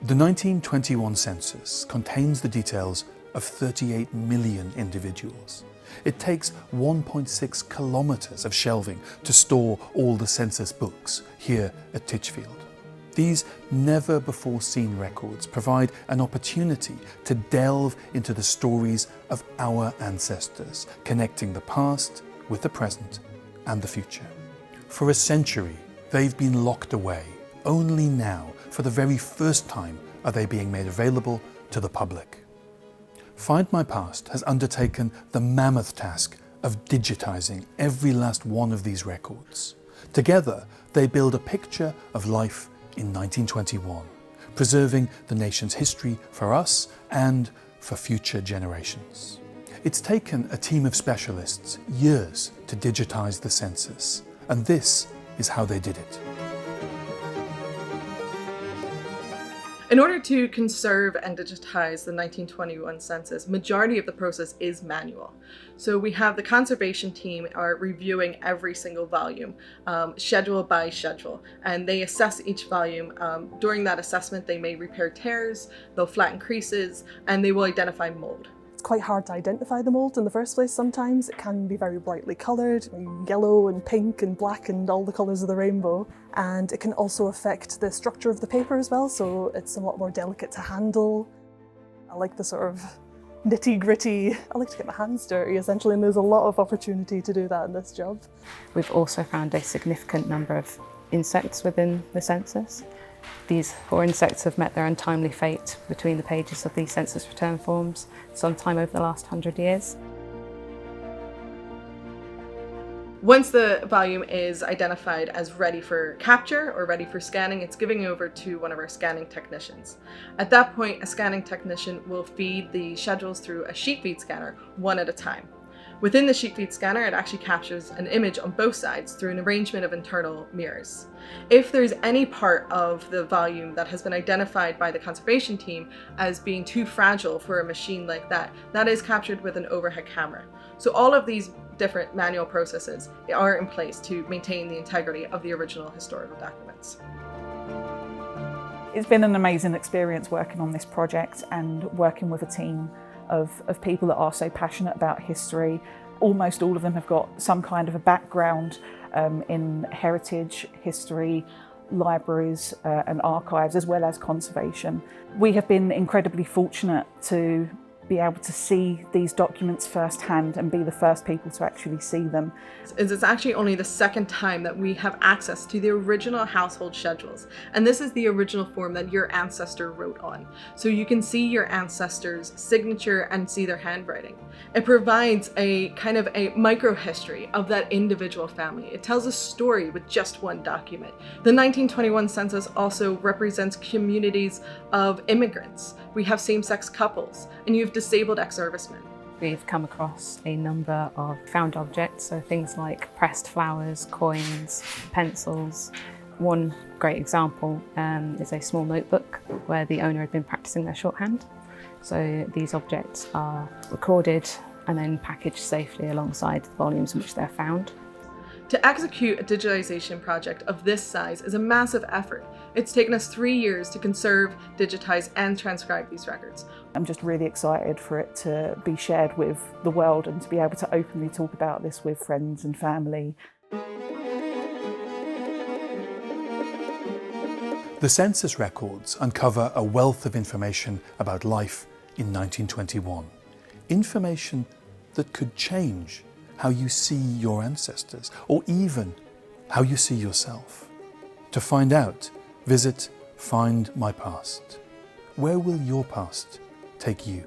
The 1921 census contains the details of 38 million individuals. It takes 1.6 kilometres of shelving to store all the census books here at Titchfield. These never-before-seen records provide an opportunity to delve into the stories of our ancestors, connecting the past with the present and the future. For a century, they've been locked away. Only now, for the very first time, are they being made available to the public. Findmypast has undertaken the mammoth task of digitising every last one of these records. Together, they build a picture of life in 1921, preserving the nation's history for us and for future generations. It's taken a team of specialists years to digitise the census, and this is how they did it. In order to conserve and digitize the 1921 census, majority of the process is manual. So we have the conservation team are reviewing every single volume, schedule by schedule, and they assess each volume. During that assessment, they may repair tears, they'll flatten creases, and they will identify mold. It's quite hard to identify the mould in the first place sometimes. It can be very brightly coloured, yellow and pink and black and all the colours of the rainbow. And it can also affect the structure of the paper as well, so it's a lot more delicate to handle. I like the sort of nitty-gritty, I like to get my hands dirty essentially, and there's a lot of opportunity to do that in this job. We've also found a significant number of insects within the census. These 4 insects have met their untimely fate between the pages of these census return forms sometime over the last 100 years. Once the volume is identified as ready for capture or ready for scanning, it's giving over to one of our scanning technicians. At that point, a scanning technician will feed the schedules through a sheet feed scanner one at a time. Within the sheet feed scanner, it actually captures an image on both sides through an arrangement of internal mirrors. If there's any part of the volume that has been identified by the conservation team as being too fragile for a machine like that, that is captured with an overhead camera. So all of these different manual processes are in place to maintain the integrity of the original historical documents. It's been an amazing experience working on this project and working with a team of people that are so passionate about history. Almost all of them have got some kind of a background in heritage, history, libraries and archives, as well as conservation. We have been incredibly fortunate to be able to see these documents firsthand and be the first people to actually see them. It's actually only the second time that we have access to the original household schedules. And this is the original form that your ancestor wrote on. So you can see your ancestor's signature and see their handwriting. It provides a kind of a micro history of that individual family. It tells a story with just one document. The 1921 census also represents communities of immigrants. We have same-sex couples, and you have disabled ex-servicemen. We've come across a number of found objects, so things like pressed flowers, coins, pencils. One great example is a small notebook where the owner had been practicing their shorthand. So these objects are recorded and then packaged safely alongside the volumes in which they're found. To execute a digitization project of this size is a massive effort. It's taken us 3 years to conserve, digitize, and transcribe these records. I'm just really excited for it to be shared with the world and to be able to openly talk about this with friends and family. The census records uncover a wealth of information about life in 1921. Information that could change how you see your ancestors, or even how you see yourself. To find out, visit Findmypast. Where will your past take you?